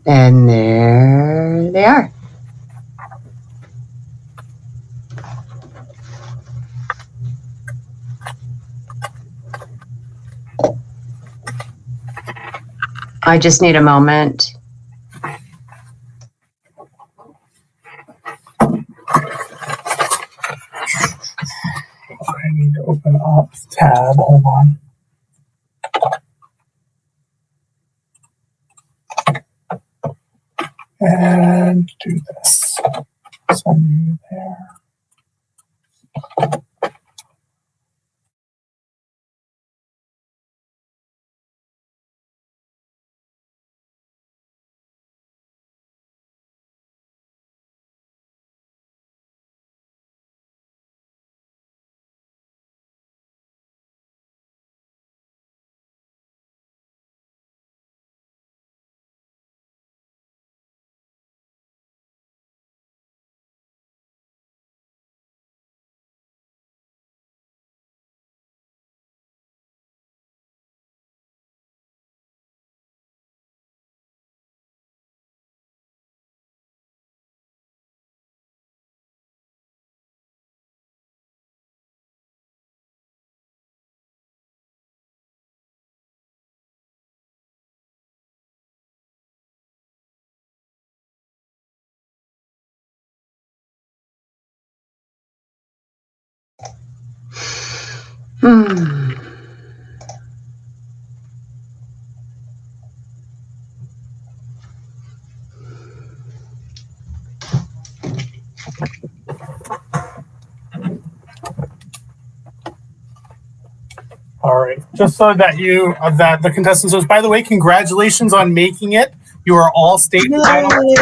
And there they are. I just need a moment. I need to open up the tab. Hold on. And do this. Send you there. All right. Just so that that the contestants knows, by the way, congratulations on making it. You are all state finalists.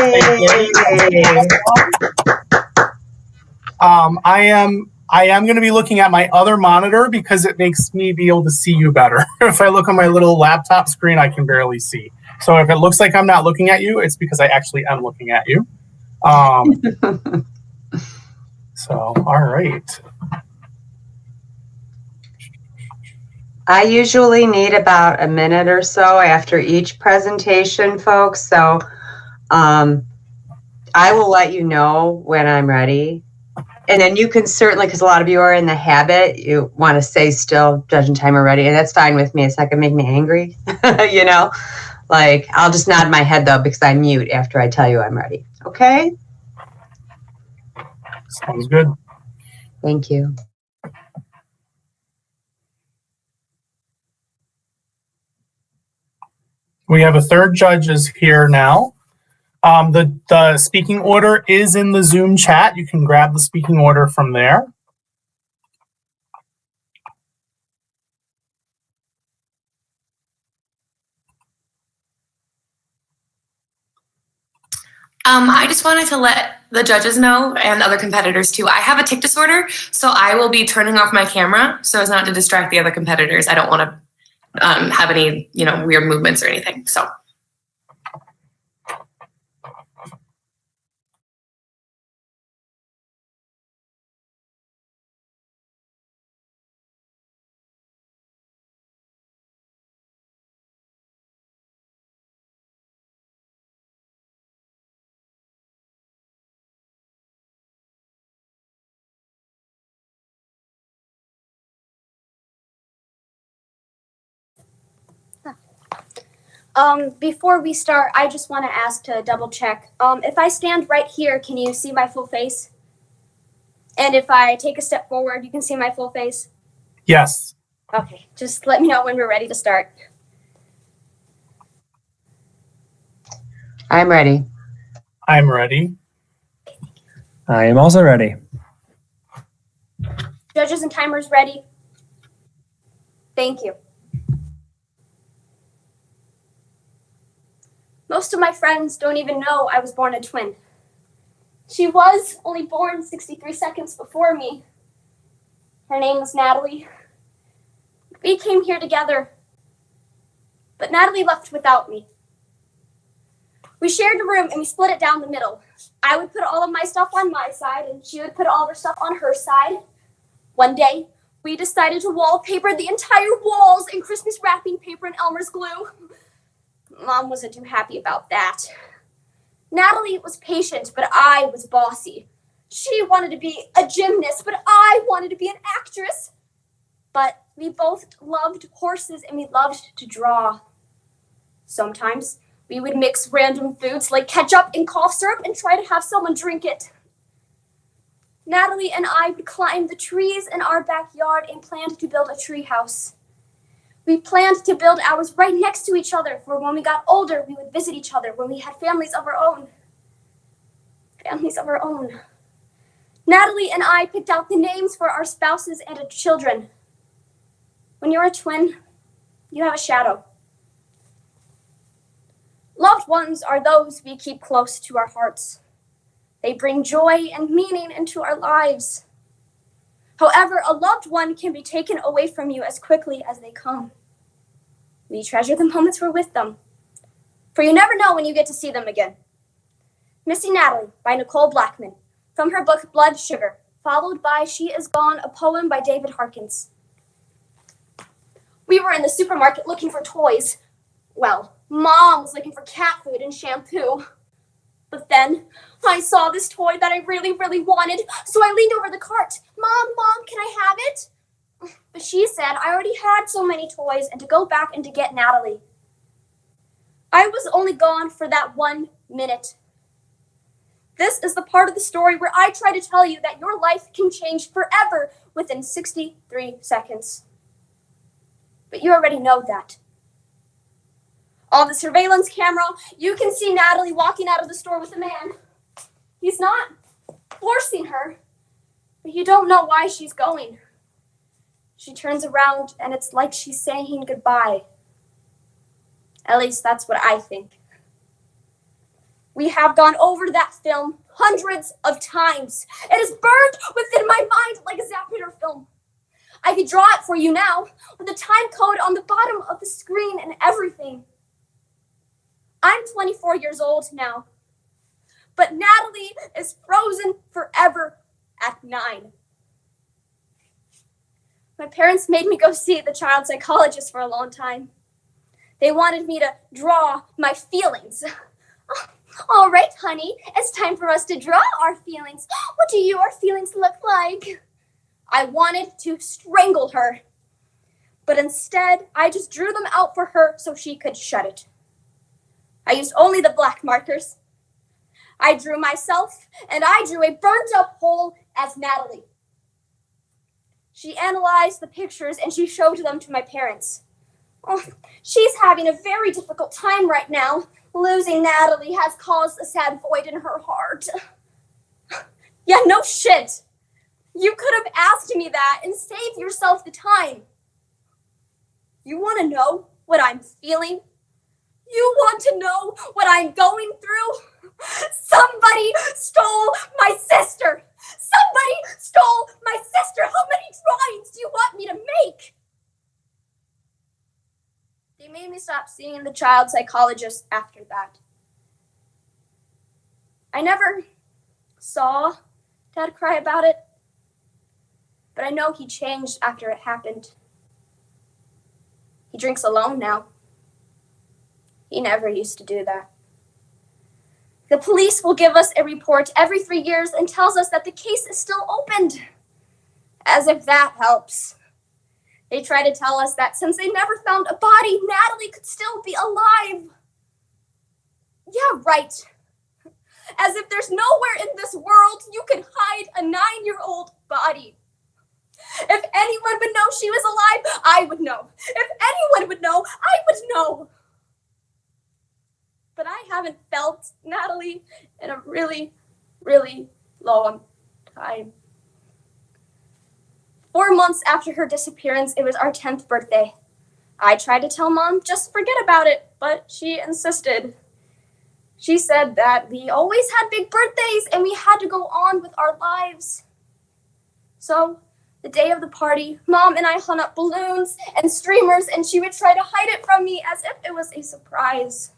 I am going to be looking at my other monitor because it makes me be able to see you better. If I look on my little laptop screen, I can barely see. So if it looks like I'm not looking at you, it's because I actually am looking at you. So, all right. I usually need about a minute or so after each presentation, folks. So I will let you know when I'm ready. And then you can certainly, because a lot of you are in the habit, you want to say still, judge and timer ready. And that's fine with me. It's not going to make me angry. You know, like I'll just nod my head though, because I mute after I tell you I'm ready. Okay. Sounds good. Thank you. We have a third judge is here now. The speaking order is in the Zoom chat. You can grab the speaking order from there. I just wanted to let the judges know and other competitors too. I have a tic disorder, so I will be turning off my camera so as not to distract the other competitors. I don't want to have any, weird movements or anything. So. Before we start, I just want to ask to double check. If I stand right here, can you see my full face? And if I take a step forward, you can see my full face? Yes. Okay, just let me know when we're ready to start. I'm ready. I'm ready. I am also ready. Judges and timers ready? Thank you. Most of my friends don't even know I was born a twin. She was only born 63 seconds before me. Her name was Natalie. We came here together, but Natalie left without me. We shared a room and we split it down the middle. I would put all of my stuff on my side and she would put all of her stuff on her side. One day, we decided to wallpaper the entire walls in Christmas wrapping paper and Elmer's glue. Mom wasn't too happy about that. Natalie was patient, but I was bossy. She wanted to be a gymnast, but I wanted to be an actress. But we both loved horses and we loved to draw. Sometimes we would mix random foods like ketchup and cough syrup and try to have someone drink it. Natalie and I would climb the trees in our backyard and planned to build a tree house. We planned to build ours right next to each other, for when we got older, we would visit each other when we had families of our own. Families of our own. Natalie and I picked out the names for our spouses and our children. When you're a twin, you have a shadow. Loved ones are those we keep close to our hearts. They bring joy and meaning into our lives. However, a loved one can be taken away from you as quickly as they come. We treasure the moments we're with them, for you never know when you get to see them again. Missing Natalie by Nicole Blackman, from her book Blood Sugar, followed by She Is Gone, a poem by David Harkins. We were in the supermarket looking for toys. Well, Mom was looking for cat food and shampoo. But then I saw this toy that I really, really wanted, so I leaned over the cart. Mom, can I have it? But she said I already had so many toys and to go back and to get Natalie. I was only gone for that 1 minute. This is the part of the story where I try to tell you that your life can change forever within 63 seconds. But you already know that. On the surveillance camera, you can see Natalie walking out of the store with a man. He's not forcing her, but you don't know why she's going. She turns around and it's like she's saying goodbye. At least that's what I think. We have gone over that film hundreds of times. It is burned within my mind like a Zapruder film. I could draw it for you now with the time code on the bottom of the screen and everything. I'm 24 years old now, but Natalie is frozen forever at 9. My parents made me go see the child psychologist for a long time. They wanted me to draw my feelings. All right, honey, it's time for us to draw our feelings. What do your feelings look like? I wanted to strangle her, but instead I just drew them out for her so she could shut it. I used only the black markers. I drew myself, and I drew a burnt-up hole as Natalie. She analyzed the pictures, and she showed them to my parents. Oh, she's having a very difficult time right now. Losing Natalie has caused a sad void in her heart. Yeah, no shit. You could have asked me that and saved yourself the time. You want to know what I'm feeling? You want to know what I'm going through? Somebody stole my sister. Somebody stole my sister. How many drawings do you want me to make? They made me stop seeing the child psychologist after that. I never saw Dad cry about it, but I know he changed after it happened. He drinks alone now. He never used to do that. The police will give us a report every 3 years and tells us that the case is still opened. As if that helps. They try to tell us that since they never found a body, Natalie could still be alive. Yeah, right. As if there's nowhere in this world you can hide a 9-year-old body. If anyone would know she was alive, I would know. If anyone would know, I would know. But I haven't felt Natalie in a really, really long time. 4 months after her disappearance, it was our 10th birthday. I tried to tell Mom, just forget about it, but she insisted. She said that we always had big birthdays and we had to go on with our lives. So, the day of the party, Mom and I hung up balloons and streamers and she would try to hide it from me as if it was a surprise.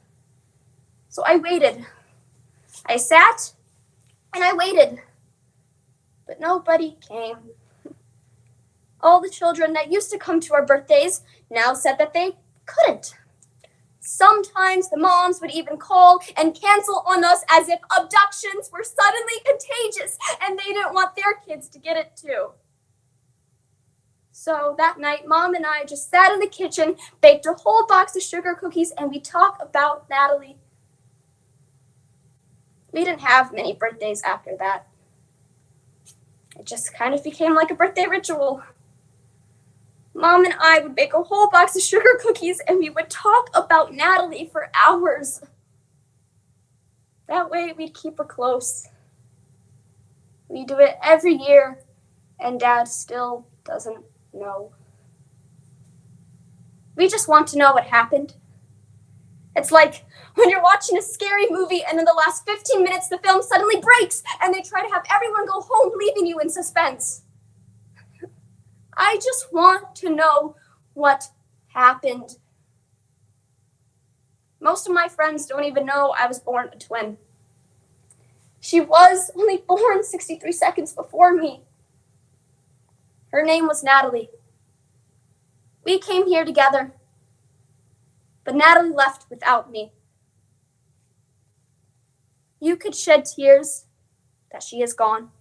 So I waited. I sat and I waited. But nobody came. All the children that used to come to our birthdays now said that they couldn't. Sometimes the moms would even call and cancel on us as if abductions were suddenly contagious and they didn't want their kids to get it too. So that night, Mom and I just sat in the kitchen, baked a whole box of sugar cookies, and we talked about Natalie. We didn't have many birthdays after that. It just kind of became like a birthday ritual. Mom and I would bake a whole box of sugar cookies and we would talk about Natalie for hours. That way we'd keep her close. We do it every year and Dad still doesn't know. We just want to know what happened. It's like when you're watching a scary movie and in the last 15 minutes the film suddenly breaks and they try to have everyone go home, leaving you in suspense. I just want to know what happened. Most of my friends don't even know I was born a twin. She was only born 63 seconds before me. Her name was Natalie. We came here together, but Natalie left without me. You could shed tears that she is gone,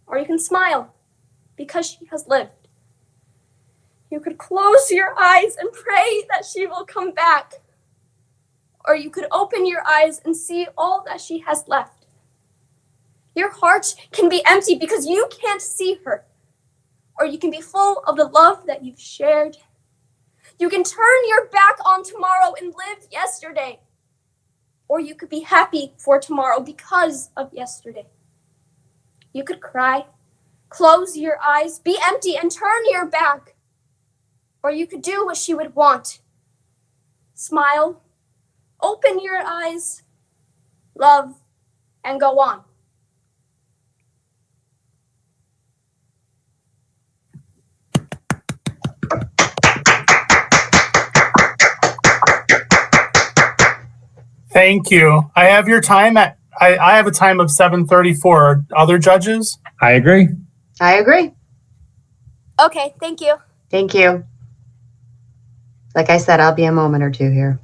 or you can smile because she has lived. You could close your eyes and pray that she will come back, or you could open your eyes and see all that she has left. Your heart can be empty because you can't see her, or you can be full of the love that you've shared. You can turn your back on tomorrow and live yesterday, or you could be happy for tomorrow because of yesterday. You could cry, close your eyes, be empty, and turn your back. Or you could do what she would want. Smile, open your eyes, love, and go on. Thank you. I have your time at I have a time of 7:34. Other judges? I agree. I agree. Okay, thank you. Thank you. Like I said, I'll be a moment or two here.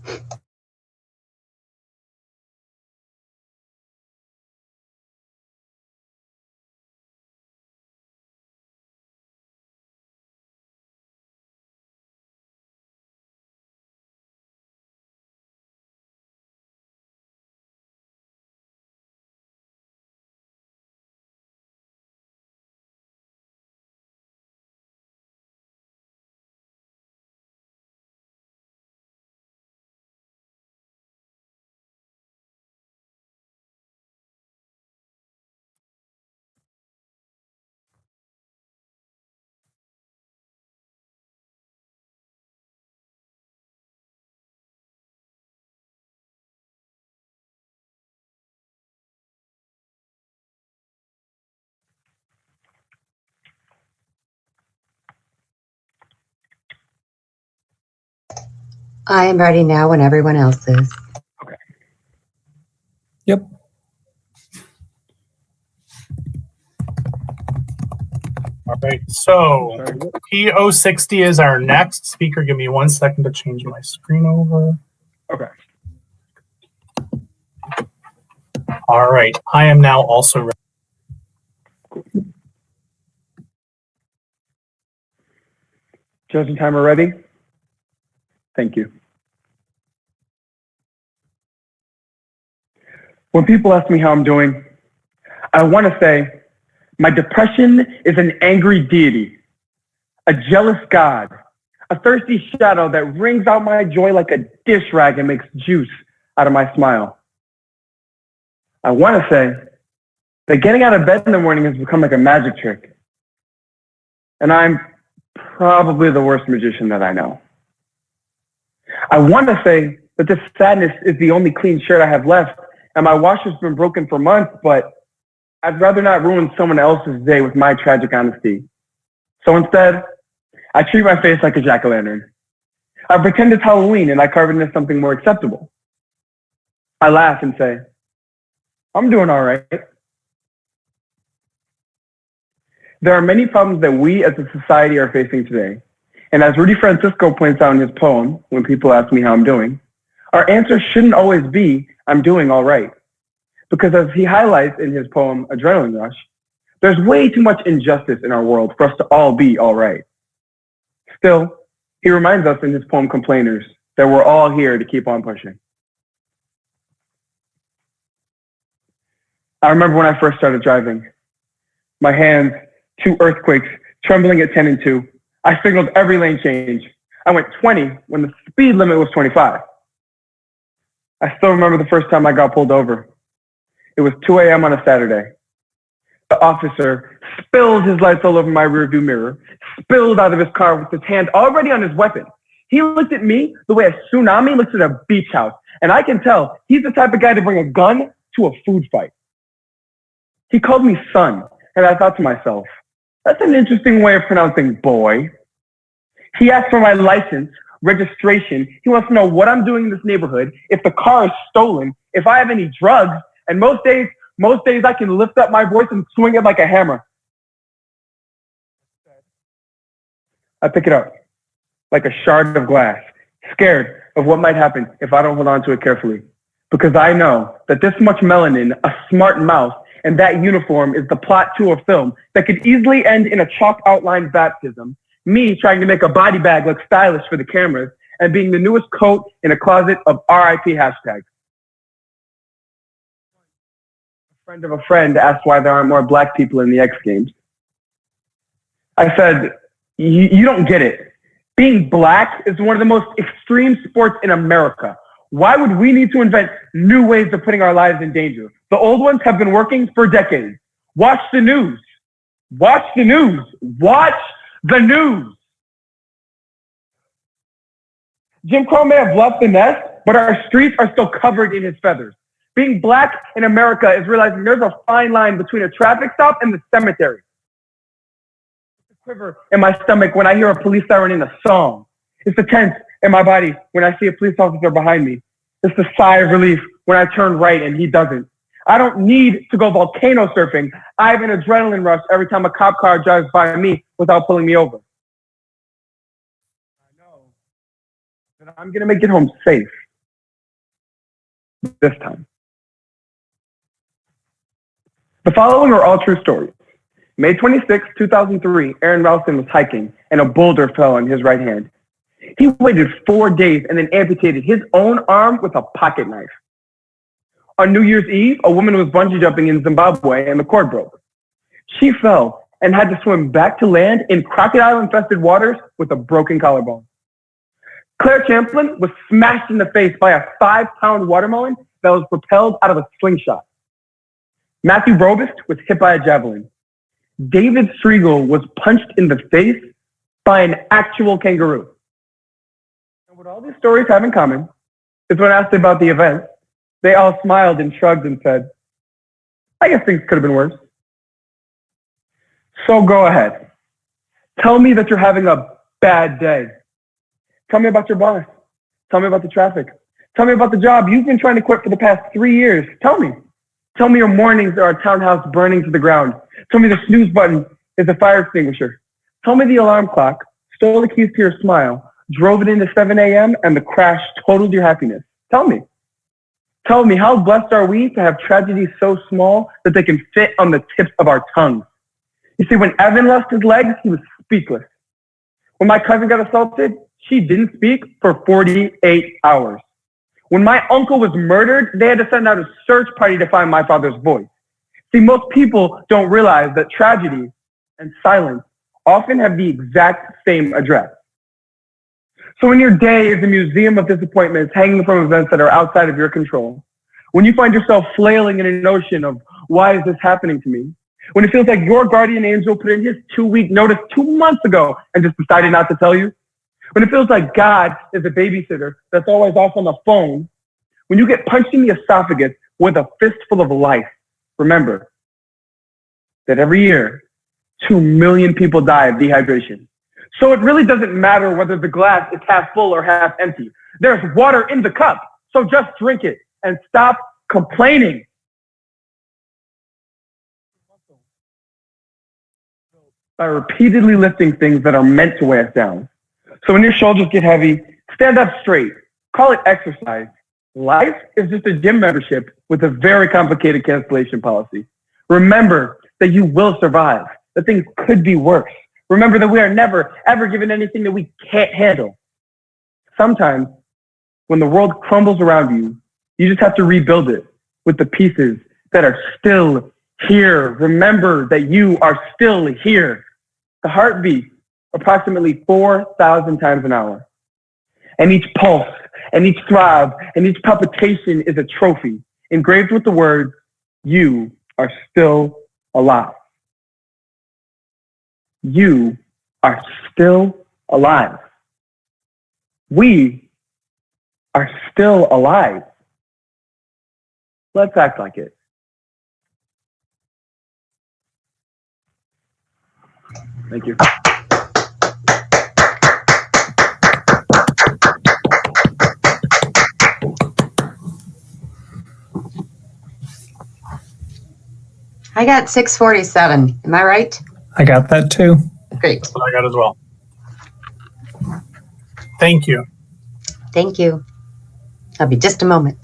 I am ready now when everyone else is. Yep. All right. So P060 is our next speaker. Give me 1 second to change my screen over. Okay. All right. I am now also ready. Judge and timer ready? Thank you. When people ask me how I'm doing, I want to say my depression is an angry deity, a jealous God, a thirsty shadow that wrings out my joy like a dish rag and makes juice out of my smile. I want to say that getting out of bed in the morning has become like a magic trick, and I'm probably the worst magician that I know. I want to say that this sadness is the only clean shirt I have left, and my washer's been broken for months, but I'd rather not ruin someone else's day with my tragic honesty. So instead, I treat my face like a jack-o'-lantern. I pretend it's Halloween and I carve it into something more acceptable. I laugh and say, I'm doing all right. There are many problems that we as a society are facing today, And as Rudy Francisco points out in his poem, when people ask me how I'm doing, our answer shouldn't always be, I'm doing all right. Because as he highlights in his poem, Adrenaline Rush, there's way too much injustice in our world for us to all be all right. Still, he reminds us in his poem, Complainers, that we're all here to keep on pushing. I remember when I first started driving, my hands, 2 earthquakes, trembling at 10 and 2. I signaled every lane change. I went 20 when the speed limit was 25. I still remember the first time I got pulled over. It was 2 a.m. on a Saturday. The officer spilled his lights all over my rearview mirror, spilled out of his car with his hand already on his weapon. He looked at me the way a tsunami looks at a beach house, and I can tell he's the type of guy to bring a gun to a food fight. He called me son, and I thought to myself, that's an interesting way of pronouncing boy. He asked for my license, registration. He wants to know what I'm doing in this neighborhood, if the car is stolen, if I have any drugs, and most days I can lift up my voice and swing it like a hammer. I pick it up like a shard of glass, scared of what might happen if I don't hold on to it carefully. Because I know that this much melanin, a smart mouth, and that uniform is the plot to a film that could easily end in a chalk outlined baptism, me trying to make a body bag look stylish for the cameras, and being the newest coat in a closet of RIP hashtags. A friend of a friend asked why there aren't more black people in the X Games. I said, you don't get it. Being black is one of the most extreme sports in America. Why would we need to invent new ways of putting our lives in danger? The old ones have been working for decades. Watch the news. Watch the news. Watch the news. Jim Crow may have left the nest, but our streets are still covered in his feathers. Being black in America is realizing there's a fine line between a traffic stop and the cemetery. It's a quiver in my stomach when I hear a police siren in a song. It's the tense in my body when I see a police officer behind me. It's the sigh of relief when I turn right and he doesn't. I don't need to go volcano surfing. I have an adrenaline rush every time a cop car drives by me without pulling me over. I know that I'm going to make it home safe this time. The following are all true stories. May 26, 2003, Aaron Ralston was hiking and a boulder fell on his right hand. He waited 4 days and then amputated his own arm with a pocket knife. On New Year's Eve, a woman was bungee jumping in Zimbabwe and the cord broke. She fell and had to swim back to land in crocodile-infested waters with a broken collarbone. Claire Champlin was smashed in the face by a 5-pound watermelon that was propelled out of a slingshot. Matthew Robist was hit by a javelin. David Striegel was punched in the face by an actual kangaroo. And what all these stories have in common is when asked about the event, they all smiled and shrugged and said, I guess things could have been worse. So go ahead. Tell me that you're having a bad day. Tell me about your boss. Tell me about the traffic. Tell me about the job you've been trying to quit for the past 3 years. Tell me. Tell me your mornings are a townhouse burning to the ground. Tell me the snooze button is a fire extinguisher. Tell me the alarm clock stole the keys to your smile, drove it into 7 a.m., and the crash totaled your happiness. Tell me. Tell me, how blessed are we to have tragedies so small that they can fit on the tips of our tongues? You see, when Evan lost his legs, he was speechless. When my cousin got assaulted, she didn't speak for 48 hours. When my uncle was murdered, they had to send out a search party to find my father's voice. See, most people don't realize that tragedy and silence often have the exact same address. So when your day is a museum of disappointments hanging from events that are outside of your control, when you find yourself flailing in an ocean of, why is this happening to me? When it feels like your guardian angel put in his 2-week notice 2 months ago and just decided not to tell you, when it feels like God is a babysitter that's always off on the phone, when you get punched in the esophagus with a fistful of life, remember that every year, 2 million people die of dehydration. So it really doesn't matter whether the glass is half full or half empty. There's water in the cup, so just drink it and stop complaining. By repeatedly lifting things that are meant to weigh us down. So when your shoulders get heavy, stand up straight. Call it exercise. Life is just a gym membership with a very complicated cancellation policy. Remember that you will survive, that things could be worse. Remember that we are never, ever given anything that we can't handle. Sometimes, when the world crumbles around you, you just have to rebuild it with the pieces that are still here. Remember that you are still here. The heart beats approximately 4,000 times an hour. And each pulse, and each throb, and each palpitation is a trophy engraved with the words, "You are still alive." You are still alive. We are still alive. Let's act like it. Thank you. I got 647. Am I right? I got that too. Great. That's what I got as well. Thank you. Thank you. I'll be just a moment.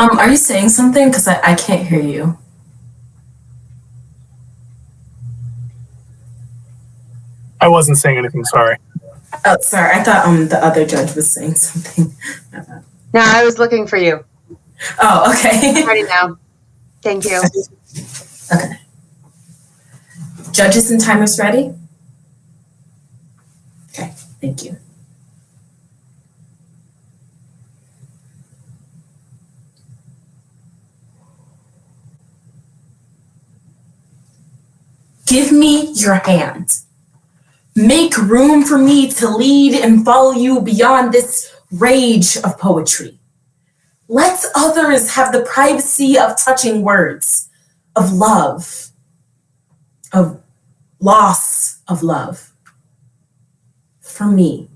Are you saying something? Because I can't hear you. I wasn't saying anything, sorry. Oh, sorry. I thought the other judge was saying something. No, I was looking for you. Oh, okay. Ready now. Thank you. Okay. Judges and timers ready? Okay, thank you. Give me your hand. Make room for me to lead and follow you beyond this rage of poetry. Let others have the privacy of touching words, of love, of loss of love. For me,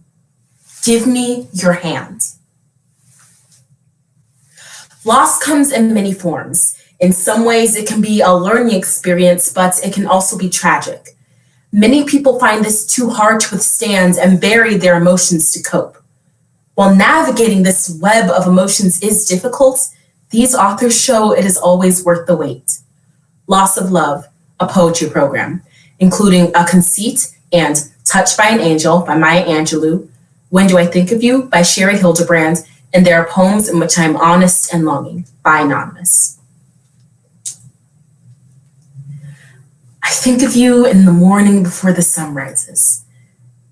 give me your hand. Loss comes in many forms. In some ways, it can be a learning experience, but it can also be tragic. Many people find this too hard to withstand and bury their emotions to cope. While navigating this web of emotions is difficult, these authors show it is always worth the wait. Loss of Love, a poetry program, including A Conceit and Touched by an Angel by Maya Angelou, When Do I Think of You by Sherry Hildebrand, and There Are Poems in Which I Am Honest and Longing by Anonymous. I think of you in the morning before the sun rises,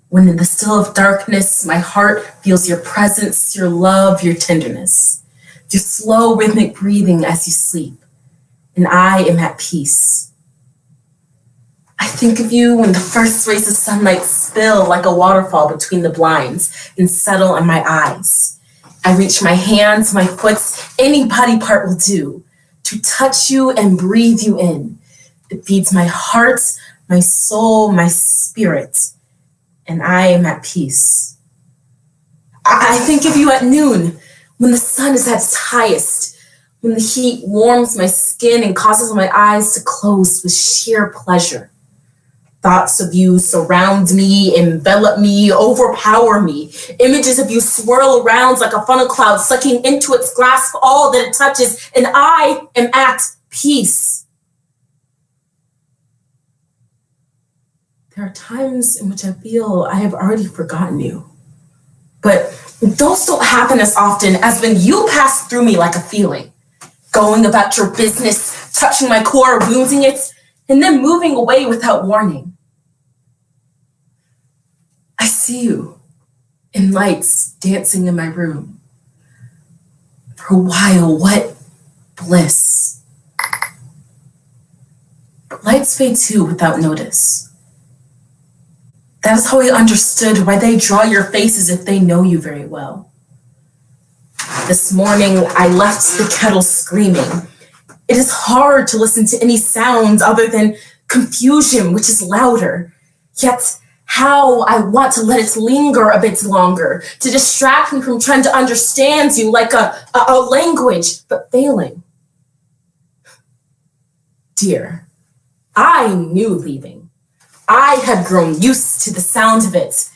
when in the still of darkness, my heart feels your presence, your love, your tenderness, your slow rhythmic breathing as you sleep, and I am at peace. I think of you when the first rays of sunlight spill like a waterfall between the blinds and settle on my eyes. I reach my hands, my foot, any body part will do, to touch you and breathe you in. It feeds my heart, my soul, my spirit, and I am at peace. I think of you at noon, when the sun is at its highest, when the heat warms my skin and causes my eyes to close with sheer pleasure. Thoughts of you surround me, envelop me, overpower me. Images of you swirl around like a funnel cloud, sucking into its grasp all that it touches, and I am at peace. There are times in which I feel I have already forgotten you. But those don't happen as often as when you pass through me like a feeling, going about your business, touching my core, wounding it, and then moving away without warning. I see you in lights dancing in my room. For a while, what bliss. But lights fade too without notice. That is how I understood why they draw your faces if they know you very well. This morning, I left the kettle screaming. It is hard to listen to any sounds other than confusion, which is louder. Yet, how I want to let it linger a bit longer, to distract me from trying to understand you like a language, but failing. Dear, I knew leaving. I had grown used to the sound of it,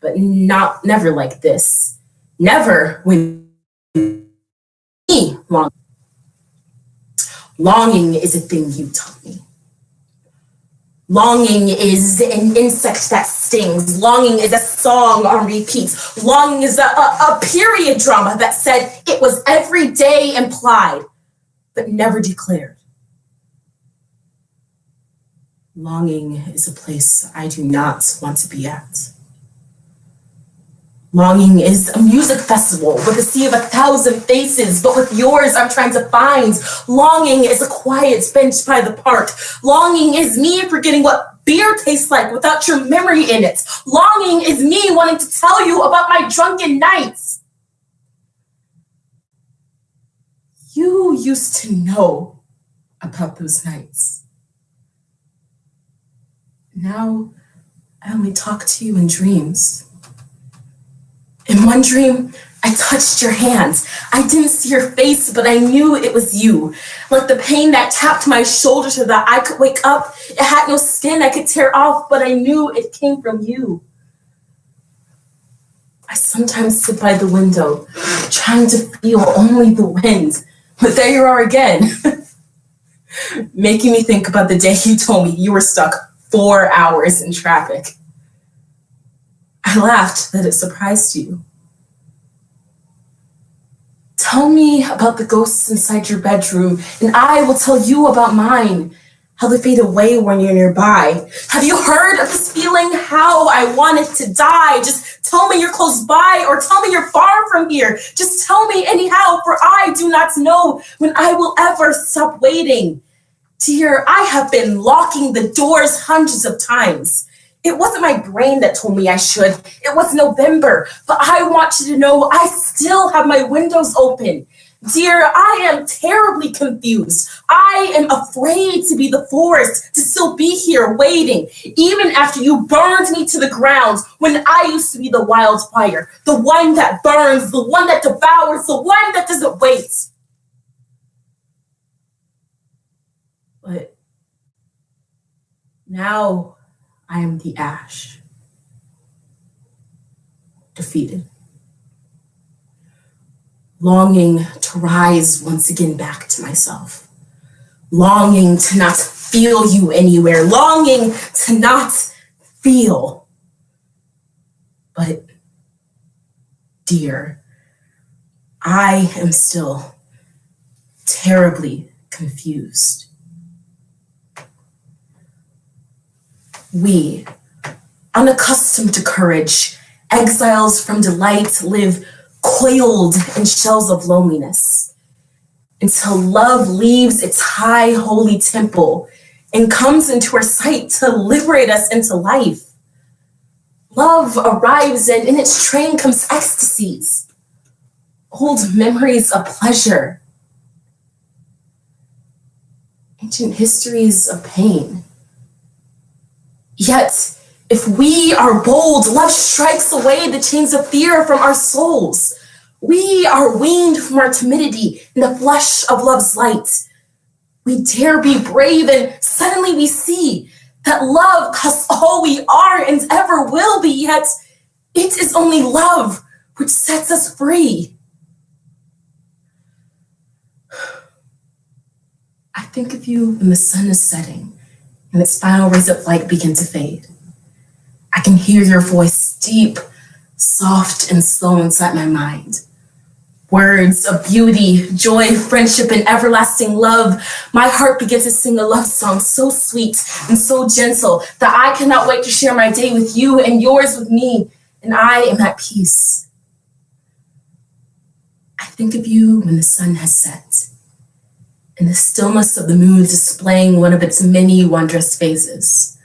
but never like this. Never when me longing. Longing is a thing you taught me. Longing is an insect that stings. Longing is a song on repeat. Longing is a period drama that said it was every day implied, but never declared. Longing is a place I do not want to be at. Longing is a music festival with a sea of 1,000 faces, but with yours I'm trying to find. Longing is a quiet bench by the park. Longing is me forgetting what beer tastes like without your memory in it. Longing is me wanting to tell you about my drunken nights. You used to know about those nights. Now, I only talk to you in dreams. In one dream, I touched your hand. I didn't see your face, but I knew it was you. Like the pain that tapped my shoulder so that I could wake up. It had no skin I could tear off, but I knew it came from you. I sometimes sit by the window, trying to feel only the wind. But there you are again, making me think about the day you told me you were stuck 4 hours in traffic. I laughed that it surprised you. Tell me about the ghosts inside your bedroom, and I will tell you about mine, how they fade away when you're nearby. Have you heard of this feeling, how I wanted to die? Just tell me you're close by, or tell me you're far from here. Just tell me anyhow, for I do not know when I will ever stop waiting. Dear, I have been locking the doors hundreds of times. It wasn't my brain that told me I should. It was November, but I want you to know I still have my windows open. Dear, I am terribly confused. I am afraid to be the forest, to still be here waiting, even after you burned me to the ground when I used to be the wildfire, the one that burns, the one that devours, the one that doesn't wait. But now I am the ash, defeated, longing to rise once again back to myself, longing to not feel you anywhere, longing to not feel. But, dear, I am still terribly confused. We, unaccustomed to courage, exiles from delight, live coiled in shells of loneliness until love leaves its high holy temple and comes into our sight to liberate us into life. Love arrives and in its train comes ecstasies, old memories of pleasure, ancient histories of pain. Yet, if we are bold, love strikes away the chains of fear from our souls. We are weaned from our timidity in the flush of love's light. We dare be brave, and suddenly we see that love costs all we are and ever will be, yet it is only love which sets us free. I think of you when the sun is setting and its final rays of light begin to fade. I can hear your voice deep, soft, and slow inside my mind. Words of beauty, joy, friendship, and everlasting love. My heart begins to sing a love song so sweet and so gentle that I cannot wait to share my day with you and yours with me, and I am at peace. I think of you when the sun has set, in the stillness of the moon displaying one of its many wondrous phases.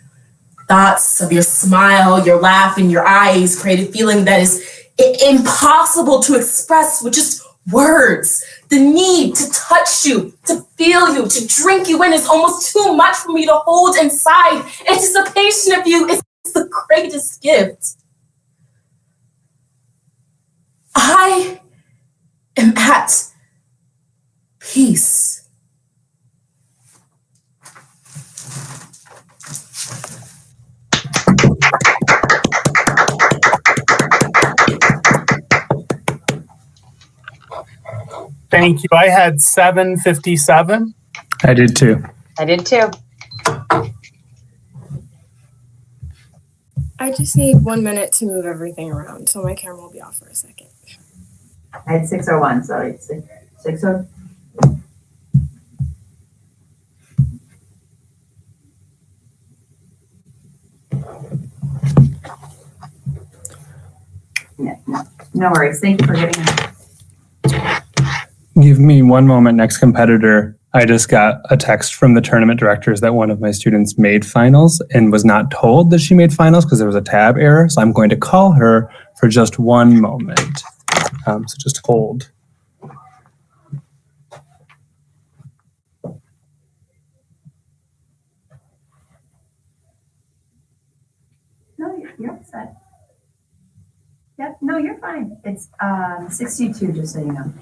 Thoughts of your smile, your laugh, and your eyes create a feeling that is impossible to express with just words. The need to touch you, to feel you, to drink you in is almost too much for me to hold inside. Anticipation of you is the greatest gift. I am at peace. Thank you. I had 757. I did too. I did too. I just need 1 minute to move everything around, so my camera will be off for a second. I had 601, sorry. 60. No worries. Thank you for getting it. Give me one moment, next competitor. I just got a text from the tournament directors that one of my students made finals and was not told that she made finals because there was a tab error. So I'm going to call her for just one moment. So just hold. No, you're all set. Yep, no, you're fine. It's 62, just so you know.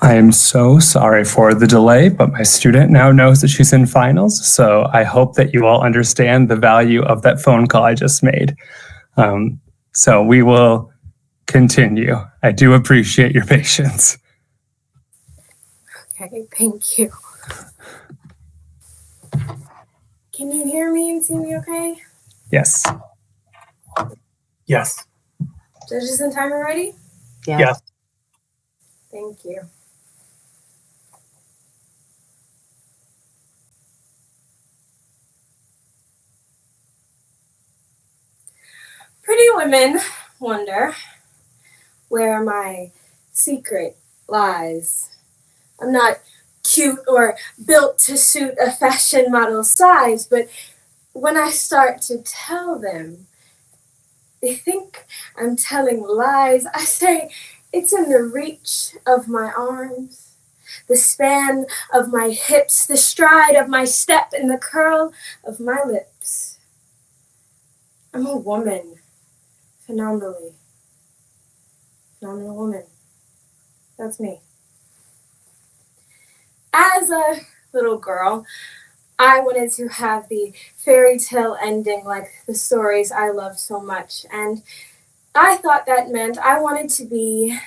I am so sorry for the delay, but my student now knows that she's in finals, so I hope that you all understand the value of that phone call I just made. So we will continue. I do appreciate your patience. Okay, thank you. Can you hear me and see me okay? Yes. Yes. Judges and timer ready? Yeah. Yes. Thank you. Pretty women wonder where my secret lies. I'm not cute or built to suit a fashion model size, but when I start to tell them, they think I'm telling lies. I say it's in the reach of my arms, the span of my hips, the stride of my step, and the curl of my lips. I'm a woman, phenomenal woman. That's me. As a little girl, I wanted to have the fairy tale ending like the stories I loved so much. And I thought that meant I wanted to be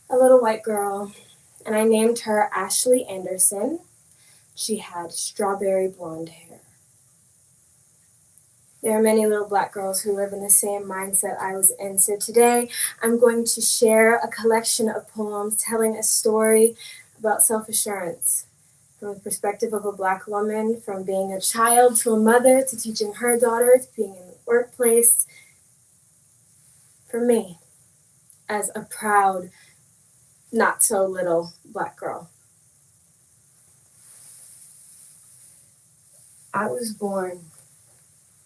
a little white girl. And I named her Ashley Anderson. She had strawberry blonde hair. There are many little Black girls who live in the same mindset I was in. So today I'm going to share a collection of poems telling a story about self-assurance from the perspective of a Black woman, from being a child to a mother to teaching her daughter to being in the workplace. For me, as a proud, not so little Black girl. I was born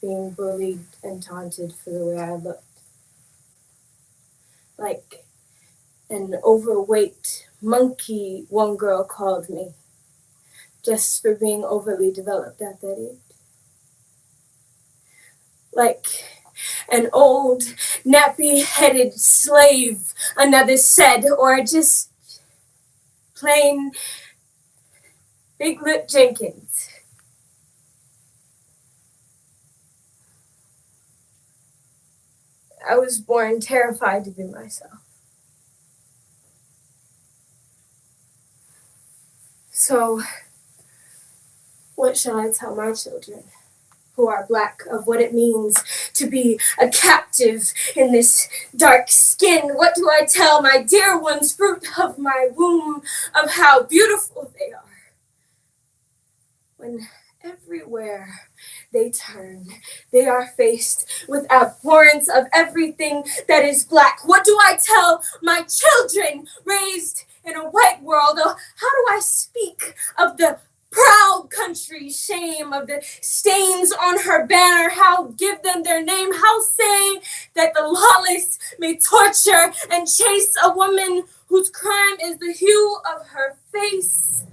being bullied and taunted for the way I looked. Like an overweight monkey, one girl called me, just for being overly developed at that age. Like an old, nappy-headed slave, another said, or just plain Big Lip Jenkins. I was born terrified to be myself. So, what shall I tell my children who are Black of what it means to be a captive in this dark skin? What do I tell my dear ones, fruit of my womb, of how beautiful they are? When everywhere they turn, they are faced with abhorrence of everything that is Black. What do I tell my children raised in a white world? How do I speak of the proud country's shame, of the stains on her banner? How give them their name? How say that the lawless may torture and chase a woman whose crime is the hue of her face?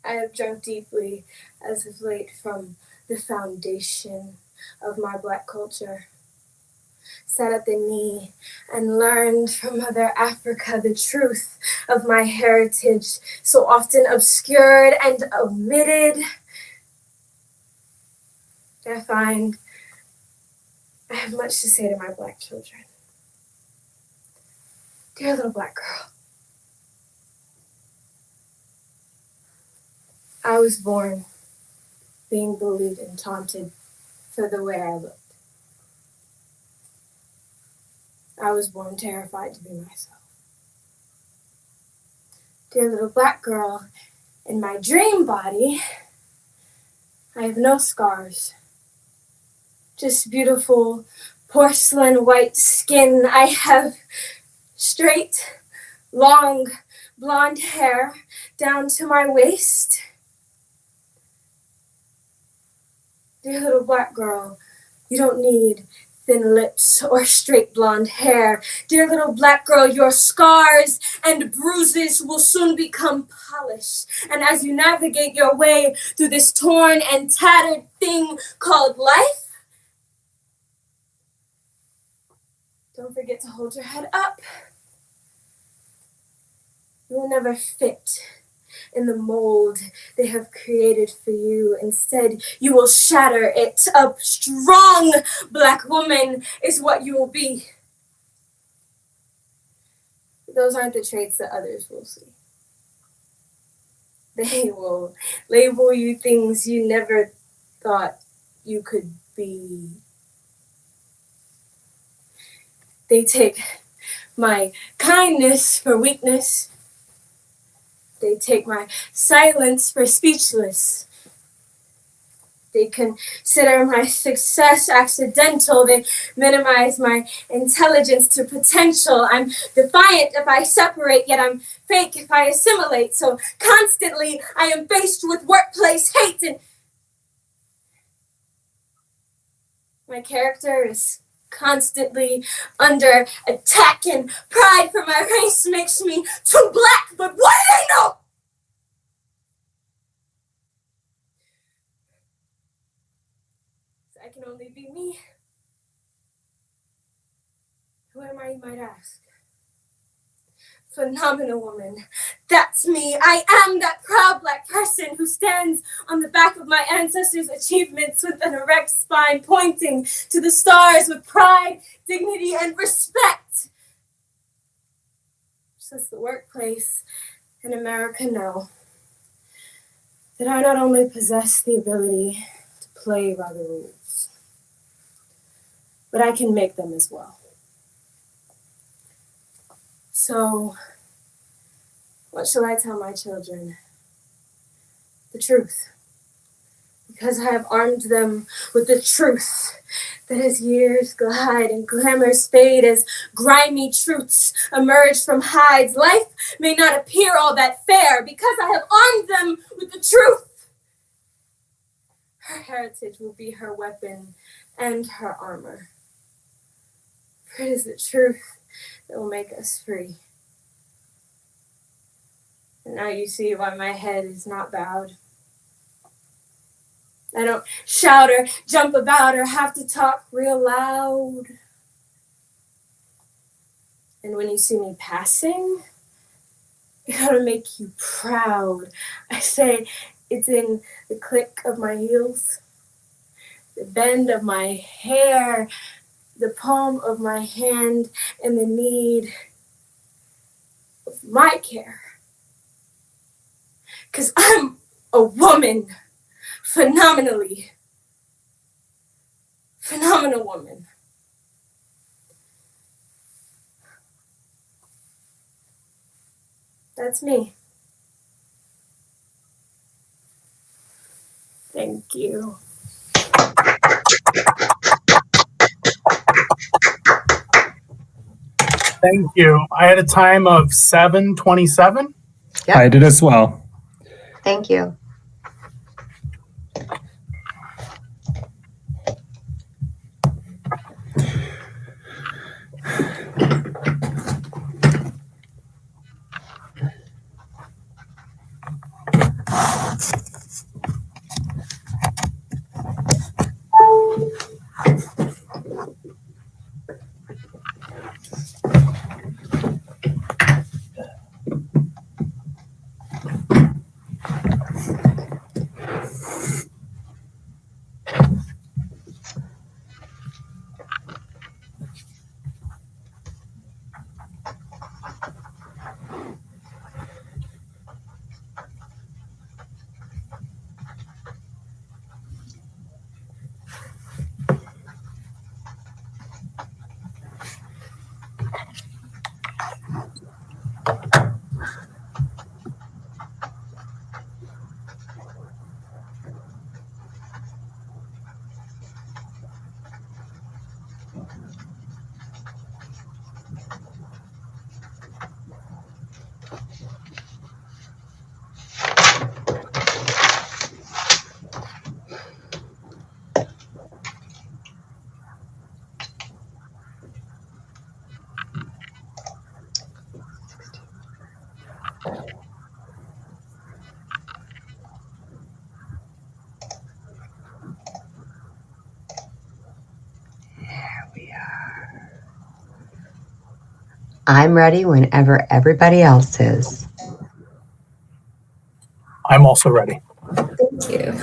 I have drunk deeply as of late from the foundation of my Black culture. Sat at the knee and learned from Mother Africa the truth of my heritage, so often obscured and omitted. I find I have much to say to my Black children. Dear little Black girl, I was born being bullied and taunted for the way I looked. I was born terrified to be myself. Dear little Black girl, in my dream body, I have no scars, just beautiful porcelain white skin. I have straight, long, blonde hair down to my waist. Dear little Black girl, you don't need thin lips or straight blonde hair. Dear little Black girl, your scars and bruises will soon become polished. And as you navigate your way through this torn and tattered thing called life, Don't forget to hold your head up. You will never fit in the mold they have created for you. Instead, you will shatter it. A strong Black woman is what you will be. Those aren't the traits that others will see. They will label you things you never thought you could be. They take my kindness for weakness. They take my silence for speechless. They consider my success accidental. They minimize my intelligence to potential. I'm defiant if I separate, yet I'm fake if I assimilate. So constantly I am faced with workplace hate, and my character is constantly under attack, and pride for my race makes me too Black. But what do they know? I can only be me. Who am I, you might ask? Phenomenal woman. That's me. I am that proud Black person who stands on the back of my ancestors' achievements with an erect spine, pointing to the stars with pride, dignity, and respect. Just the workplace in America know that I not only possess the ability to play by the rules, but I can make them as well. So, what shall I tell my children? The truth. Because I have armed them with the truth that as years glide and glamours fade, as grimy truths emerge from hides, life may not appear all that fair, because I have armed them with the truth. Her heritage will be her weapon and her armor. For it is the truth that will make us free. And now you see why my head is not bowed. I don't shout or jump about or have to talk real loud. And when you see me passing, it ought to make you proud. I say it's in the click of my heels, the bend of my hair, the palm of my hand, and the need of my care. 'Cause I'm a woman, phenomenal woman. That's me. Thank you. Thank you. I had a time of 7:27. Yep. I did as well. Thank you. There we are. I'm ready whenever everybody else is. I'm also ready. Thank you.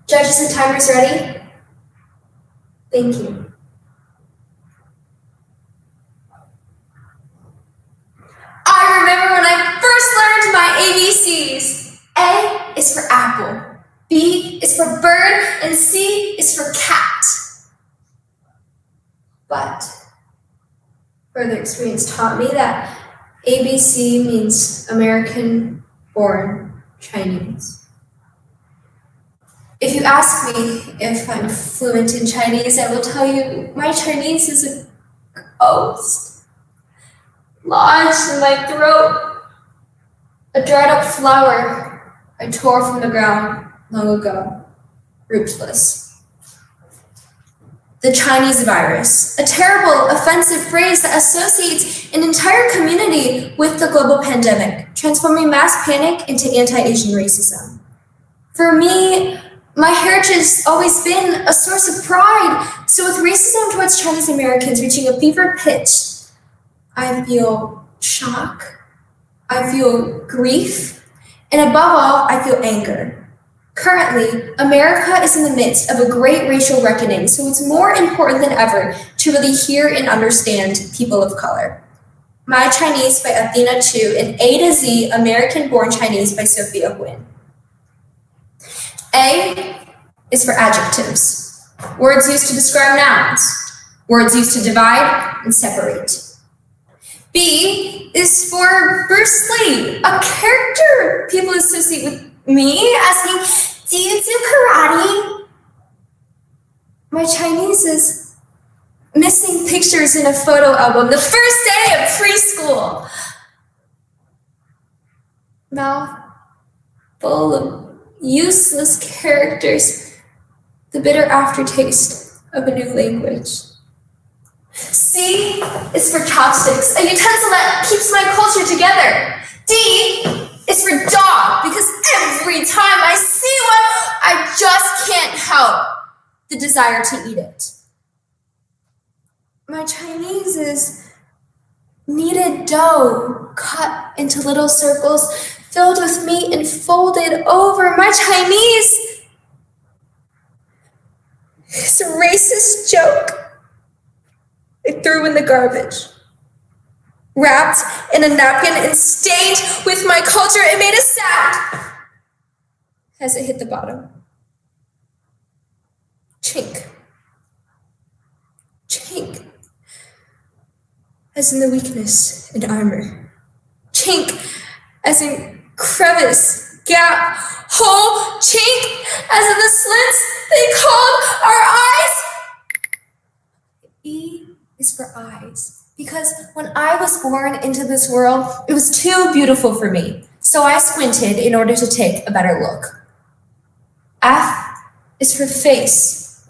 Judges and timers ready? Thank you. I remember when I first learned my ABCs. A is for apple, B is for bird, and C is for cat. But further experience taught me that ABC means American-born Chinese. If you ask me if I'm fluent in Chinese, I will tell you my Chinese is a ghost. Lodged in my throat, a dried up flower I tore from the ground long ago, rootless. The Chinese virus, a terrible, offensive phrase that associates an entire community with the global pandemic, transforming mass panic into anti-Asian racism. For me, my heritage has always been a source of pride. So with racism towards Chinese Americans reaching a fever pitch, I feel shock, I feel grief, and above all, I feel anger. Currently, America is in the midst of a great racial reckoning, so it's more important than ever to really hear and understand people of color. My Chinese by Athena Chu and A to Z American-born Chinese by Sophia Nguyen. A is for adjectives, words used to describe nouns, words used to divide and separate. B is for Bruce Lee, a character people associate with me, asking, do you do karate? My Chinese is missing pictures in a photo album the first day of preschool. Mouth full of useless characters, the bitter aftertaste of a new language. C is for chopsticks, a utensil that keeps my culture together. D is for dog, because every time I see one, I just can't help the desire to eat it. My Chinese is kneaded dough cut into little circles, filled with meat and folded over. My Chinese is a racist joke I threw in the garbage, wrapped in a napkin and stained with my culture. It made a sound as it hit the bottom. Chink. Chink. As in the weakness and armor. Chink. As in crevice, gap, hole, chink. As in the slits they called our eyes. E is for eyes, because when I was born into this world, it was too beautiful for me, so I squinted in order to take a better look. F is for face.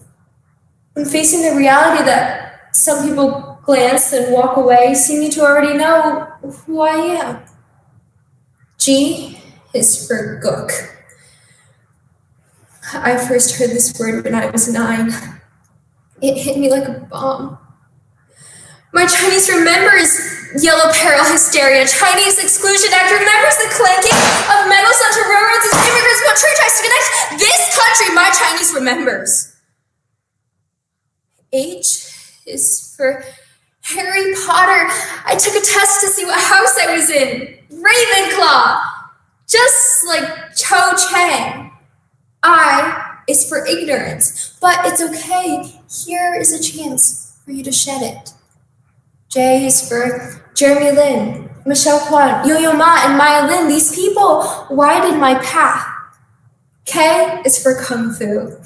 When facing the reality that some people glance and walk away, seeming to already know who I am. G is for gook. I first heard this word when I was 9. It hit me like a bomb. My Chinese remembers Yellow Peril hysteria, Chinese Exclusion Act, remembers the clanking of metals onto railroads as immigrants built trade tracks to connect this country. My Chinese remembers. H is for Harry Potter. I took a test to see what house I was in. Ravenclaw, just like Cho Chang. I is for ignorance, but it's okay. Here is a chance for you to shed it. J is for Jeremy Lin, Michelle Kwan, Yo-Yo Ma, and Maya Lin. These people widened my path. K is for Kung Fu.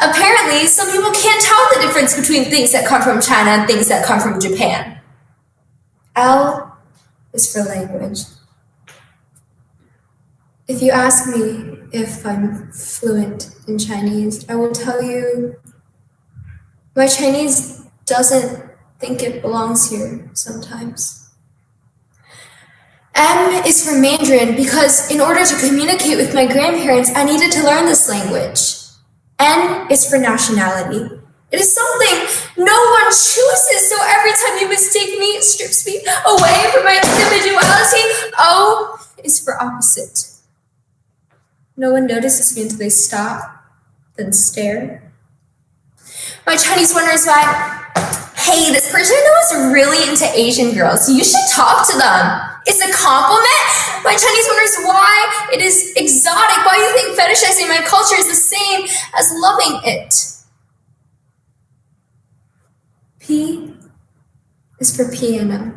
Apparently, some people can't tell the difference between things that come from China and things that come from Japan. L is for language. If you ask me if I'm fluent in Chinese, I will tell you my Chinese doesn't think it belongs here sometimes. M is for Mandarin because in order to communicate with my grandparents, I needed to learn this language. N is for nationality It is something no one chooses, so every time you mistake me, it strips me away from my individuality. O is for opposite. No one notices me until they stop, then stare. My Chinese wonders why, hey, this person I know is really into Asian girls. You should talk to them. It's a compliment. My Chinese wonders why it is exotic, why you think fetishizing my culture is the same as loving it. P is for piano.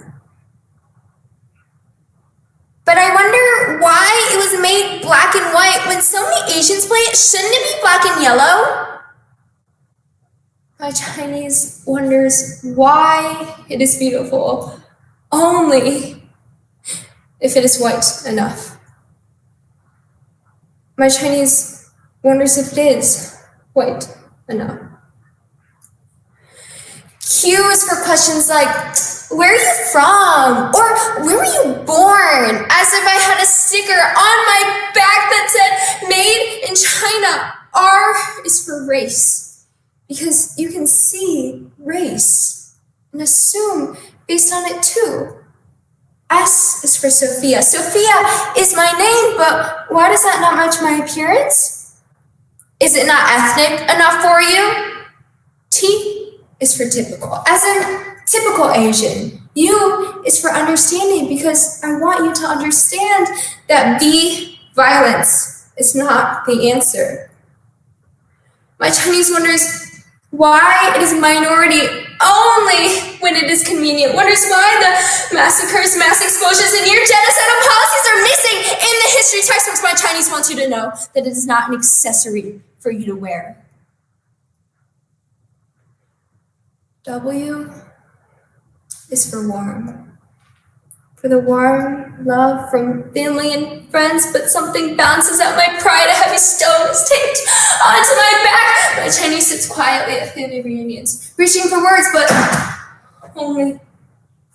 But I wonder why it was made black and white. When so many Asians play it, shouldn't it be black and yellow? My Chinese wonders why it is beautiful only if it is white enough. My Chinese wonders if it is white enough. Q is for questions like, where are you from? Or where were you born? As if I had a sticker on my back that said, made in China. R is for race, because you can see race and assume based on it too. S is for Sophia. Sophia is my name, but why does that not match my appearance? Is it not ethnic enough for you? T is for typical, as in typical Asian. U is for understanding, because I want you to understand that V, violence, is not the answer. My Chinese wonders why it is minority only when it is convenient. Wonders why the massacres, mass explosions, and near genocidal policies are missing in the history textbooks. My Chinese wants you to know that it is not an accessory for you to wear. W is for warm. For the warm love from family and friends, but something bounces out my pride. A heavy stone is taped onto my back. My Chinese sits quietly at family reunions, reaching for words, but only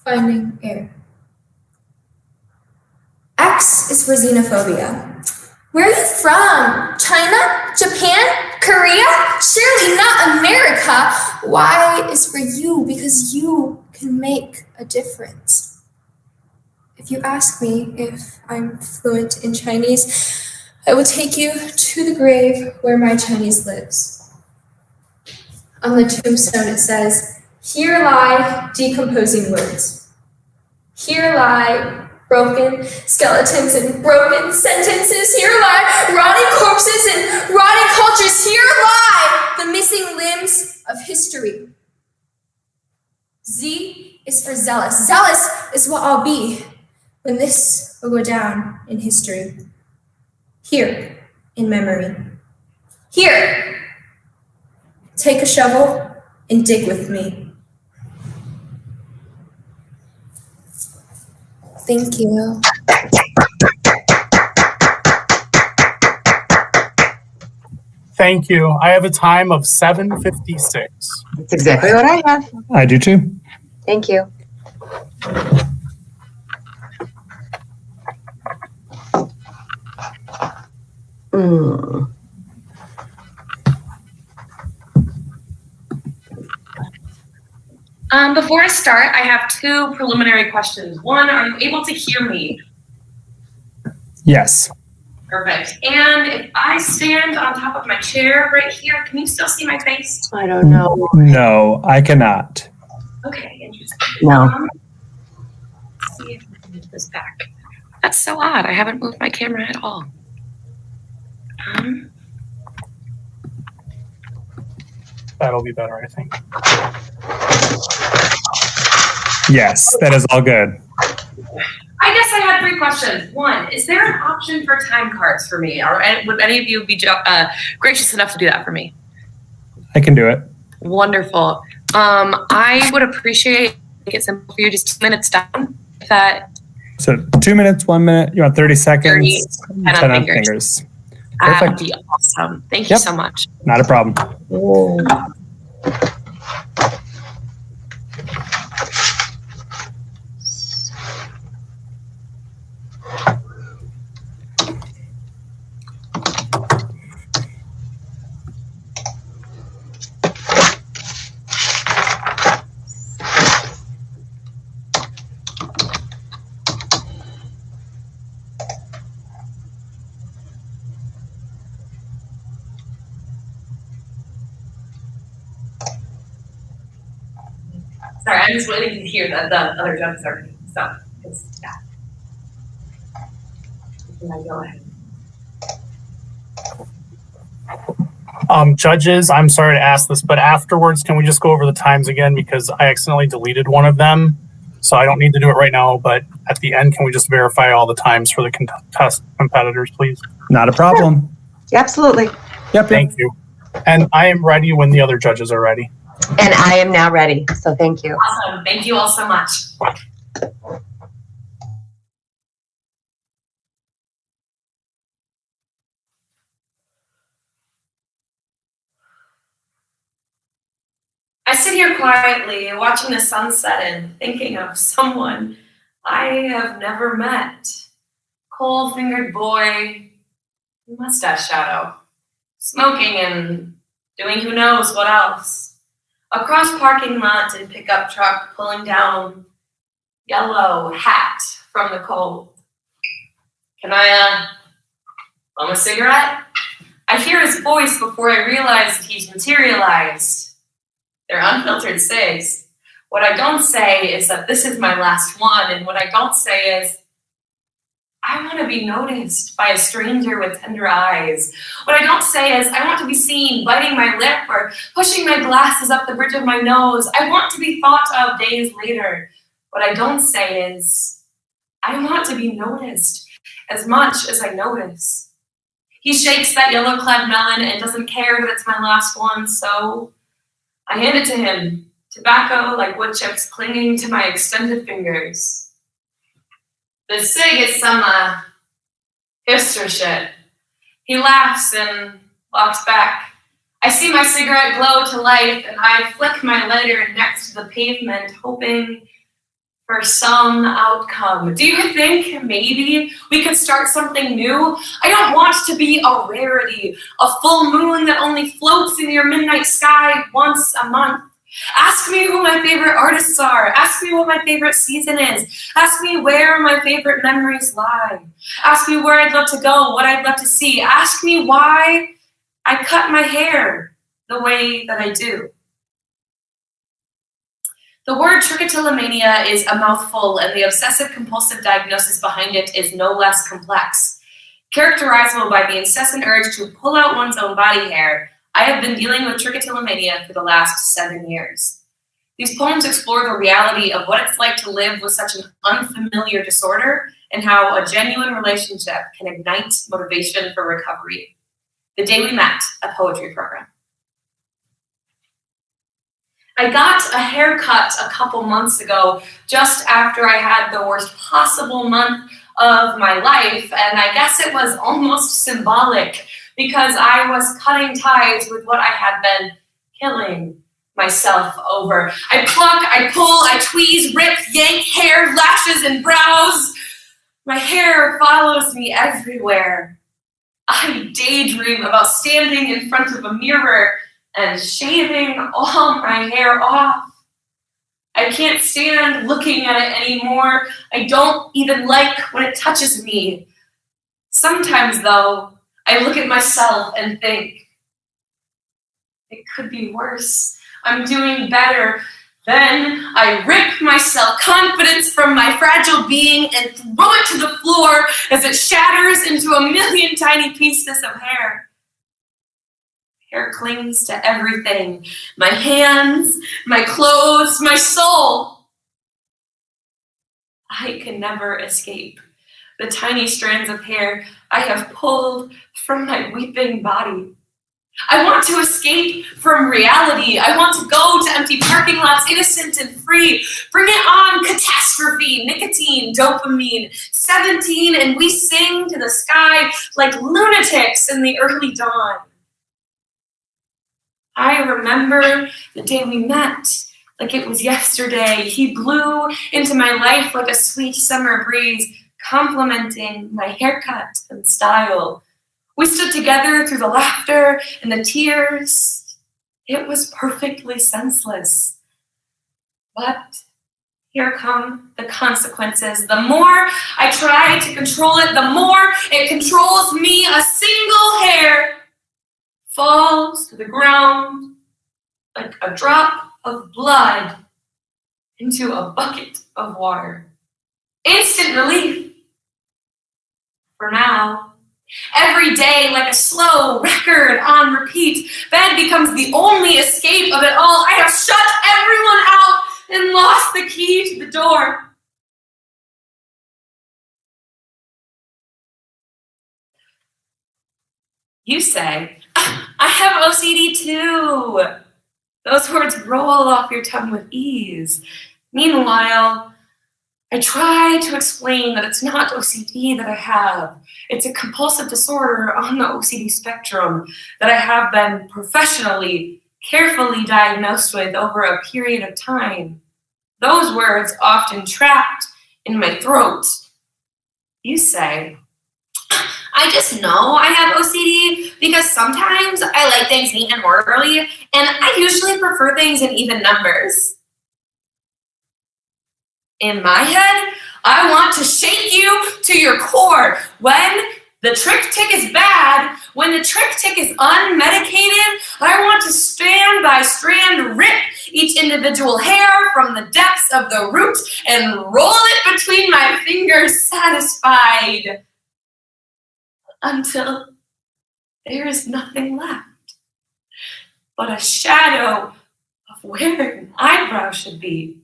finding air. X is for xenophobia. Where are you from? China? Japan? Korea? Surely not America. Y is for you, because you can make a difference. If you ask me if I'm fluent in Chinese, I will take you to the grave where my Chinese lives. On the tombstone it says, here lie decomposing words. Here lie broken skeletons and broken sentences. Here lie rotting corpses and rotting cultures. Here lie the missing limbs of history. Z is for zealous. Zealous is what I'll be when this will go down in history. Here, in memory. Here, take a shovel and dig with me. Thank you. Thank you. I have a time of 7:56. That's exactly what I have. I do too. Thank you. Before I start, I have two preliminary questions. One, are you able to hear me? Yes. Perfect. And if I stand on top of my chair right here, can you still see my face? I don't know. No, I cannot. Okay, interesting. No. Let's see if I can move this back. That's so odd. I haven't moved my camera at all. That'll be better, I think. Yes, that is all good. I guess I had three questions. One, is there an option for time cards for me? Or would any of you be gracious enough to do that for me? I can do it. Wonderful. I would appreciate it simple for you, just 2 minutes down. If that So 2 minutes, 1 minute, you want 30 seconds, 10 on 10 on fingers. fingers. would Perfect. be awesome. Thank you Yep. so much. Not a problem. I'm just waiting to hear that the other judges are ready. So, yeah. Can I go ahead? Judges, I'm sorry to ask this, but afterwards, can we just go over the times again? Because I accidentally deleted one of them. So I don't need to do it right now, but at the end, can we just verify all the times for the competitors, please? Not a problem. Absolutely. Yep. Thank you. And I am ready when the other judges are ready. And I am now ready. So thank you. Awesome. Thank you all so much. I sit here quietly watching the sunset and thinking of someone I have never met. Cold-fingered boy, mustache shadow, smoking and doing who knows what else. Across parking lot and pickup truck pulling down yellow hat from the cold. Can I bum a cigarette? I hear his voice before I realize that he's materialized. They're unfiltered cigs. What I don't say is that this is my last one, and what I don't say is I want to be noticed by a stranger with tender eyes. What I don't say is I want to be seen biting my lip or pushing my glasses up the bridge of my nose. I want to be thought of days later. What I don't say is I want to be noticed as much as I notice. He shakes that yellow-clad melon and doesn't care that it's my last one, so I hand it to him, tobacco like wood chips clinging to my extended fingers. The cig is some hipster shit. He laughs and walks back. I see my cigarette glow to life, and I flick my lighter next to the pavement, hoping for some outcome. Do you think maybe we could start something new? I don't want to be a rarity, a full moon that only floats in your midnight sky once a month. Ask me who my favorite artists are. Ask me what my favorite season is. Ask me where my favorite memories lie. Ask me where I'd love to go, what I'd love to see. Ask me why I cut my hair the way that I do. The word trichotillomania is a mouthful, and the obsessive-compulsive diagnosis behind it is no less complex. Characterizable by the incessant urge to pull out one's own body hair, I have been dealing with trichotillomania for the last 7 years. These poems explore the reality of what it's like to live with such an unfamiliar disorder and how a genuine relationship can ignite motivation for recovery. The Day We Met, a poetry program. I got a haircut a couple months ago, just after I had the worst possible month of my life, and I guess it was almost symbolic because I was cutting ties with what I had been killing myself over. I pluck, I pull, I tweeze, rip, yank hair, lashes, and brows. My hair follows me everywhere. I daydream about standing in front of a mirror and shaving all my hair off. I can't stand looking at it anymore. I don't even like when it touches me. Sometimes, though, I look at myself and think, it could be worse. I'm doing better. Then I rip my self-confidence from my fragile being and throw it to the floor as it shatters into a million tiny pieces of hair. Hair clings to everything. My hands, my clothes, my soul. I can never escape the tiny strands of hair I have pulled from my weeping body. I want to escape from reality. I want to go to empty parking lots, innocent and free. Bring it on, catastrophe, nicotine, dopamine, 17, and we sing to the sky like lunatics in the early dawn. I remember the day we met like it was yesterday. He blew into my life like a sweet summer breeze, complimenting my haircut and style. We stood together through the laughter and the tears. It was perfectly senseless. But here come the consequences. The more I try to control it, the more it controls me. A single hair falls to the ground like a drop of blood into a bucket of water. Instant relief. For now. Every day, like a slow record on repeat, bed becomes the only escape of it all. I have shut everyone out and lost the key to the door. You say, I have OCD too. Those words roll off your tongue with ease. Meanwhile, I try to explain that it's not OCD that I have. It's a compulsive disorder on the OCD spectrum that I have been professionally, carefully diagnosed with over a period of time. Those words often trapped in my throat. You say, I just know I have OCD because sometimes I like things neat and orderly, and I usually prefer things in even numbers. In my head, I want to shake you to your core. When the trick tick is bad, when the trick tick is unmedicated, I want to strand by strand rip each individual hair from the depths of the root and roll it between my fingers, satisfied. Until there is nothing left but a shadow of where an eyebrow should be.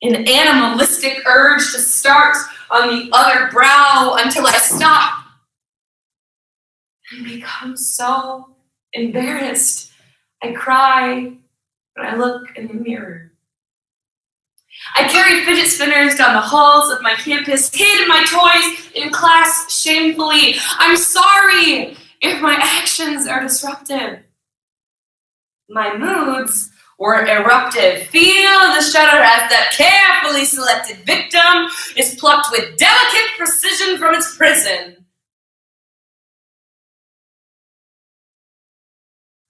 An animalistic urge to start on the other brow until I stop and become so embarrassed. I cry when I look in the mirror. I carry fidget spinners down the halls of my campus, hid my toys in class shamefully. I'm sorry if my actions are disruptive. My moods were eruptive. Feel the shudder as that carefully selected victim is plucked with delicate precision from its prison.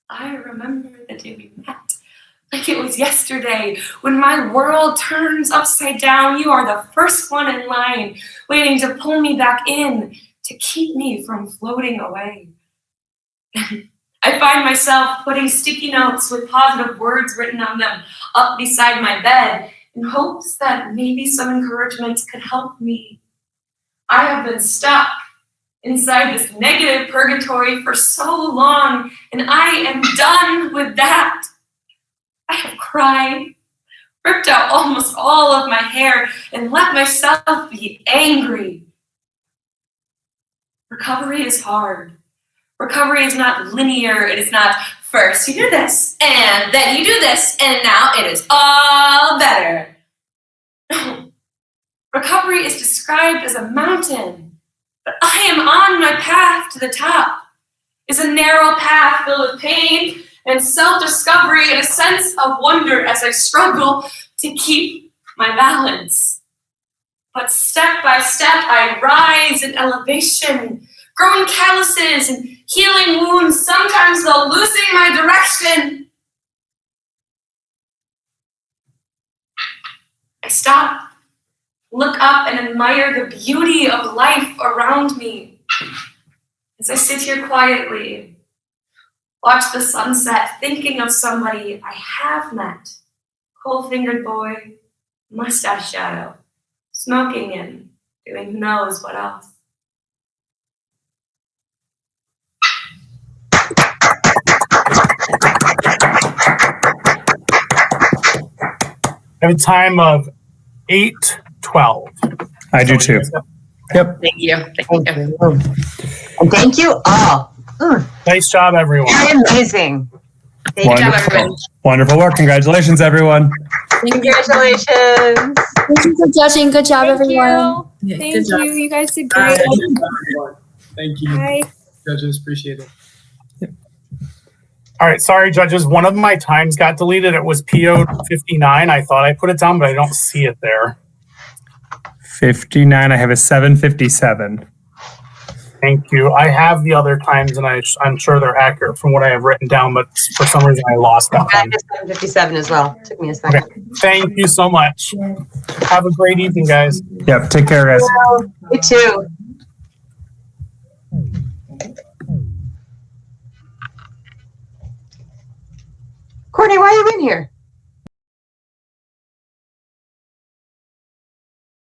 I remember the day we met. Like it was yesterday, when my world turns upside down, you are the first one in line, waiting to pull me back in, to keep me from floating away. I find myself putting sticky notes with positive words written on them up beside my bed in hopes that maybe some encouragement could help me. I have been stuck inside this negative purgatory for so long, and I am done with that. I have cried, ripped out almost all of my hair, and let myself be angry. Recovery is hard. Recovery is not linear. It is not first you do this, and then you do this, and now it is all better. No. Recovery is described as a mountain, but I am on my path to the top. It's a narrow path filled with pain and self-discovery and a sense of wonder as I struggle to keep my balance. But step by step, I rise in elevation, growing calluses and healing wounds, sometimes though losing my direction. I stop, look up, and admire the beauty of life around me. As I sit here quietly, watch the sunset, thinking of somebody I have met. Cold-fingered boy, mustache shadow, smoking and doing who knows what else. I have a time of 8:12. I do too. Yep. Thank you. Thank you. And thank you all. Nice job, everyone. Very amazing. Thank you, everyone. Wonderful work. Congratulations, everyone. Congratulations. Thank you for judging. Good job, Thank everyone. you. Thank you. You guys did great. Thank you, Bye. judges. Appreciate it. All right, sorry, judges. One of my times got deleted. It was PO 59. I thought I put it down, but I don't see it there. 59. I have a 7:57. Thank you. I have the other times, and I'm sure they're accurate from what I have written down, but for some reason I lost that I one. just 7:57 as well. Took me a second. Okay. Thank you so much. Have a great evening, guys. Yep. Take care, guys. You too. Courtney, why are you in here?